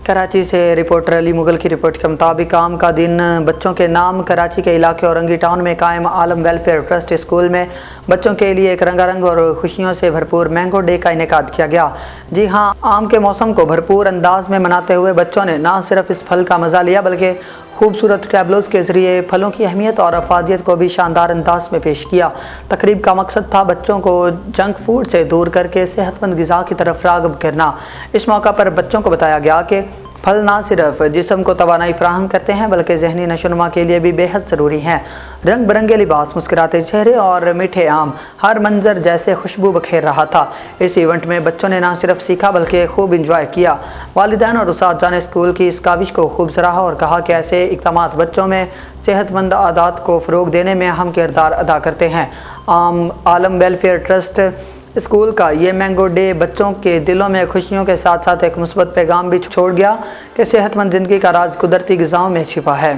कराची से रिपोर्टर अली मुगल की रिपोर्ट के मुताबिक आम का दिन बच्चों के नाम कराची के इलाके औरंगी टाउन में कायम आलम वेलफेयर ट्रस्ट स्कूल में बच्चों के लिए एक रंगारंग और खुशियों से भरपूर मैंगो डे का इनेकाद किया गया। जी हां, आम के मौसम को भरपूर अंदाज में मनाते हुए बच्चों ने न सिर्फ इस फल का मज़ा लिया बल्कि खूबसूरत टैबलोज के ज़रिए फलों की अहमियत और अफादियत को भी शानदार अंदाज में पेश किया। तकरीब का मकसद था बच्चों को जंक फूड से दूर करके सेहतमंद ग़िज़ा की तरफ राग़िब करना। इस मौका पर बच्चों को बताया गया कि फल ना सिर्फ जिस्म को तवानाई फराहम करते हैं बल्कि ज़हनी नशोनुमा के लिए भी बेहद ज़रूरी हैं। रंग बिरंगे लिबास, मुस्कुराते चेहरे और मीठे आम, हर मंजर जैसे खुशबू बखेर रहा था। इस इवेंट में बच्चों ने ना सिर्फ सीखा बल्कि खूब इंजॉय किया। वालिदैन और उस्ताद ने स्कूल की इस काविश को खूब सराहा और कहा कि ऐसे इक़दामात बच्चों में सेहतमंद आदत को फ़रोग़ देने में अहम किरदार अदा करते हैं। आलम वेलफेयर ट्रस्ट स्कूल का ये मैंगो डे बच्चों के दिलों में खुशियों के साथ साथ एक मुस्बत पैगाम भी छोड़ गया कि सेहतमंद ज़िंदगी का राज कुदरती ग़िज़ाओं में छिपा है।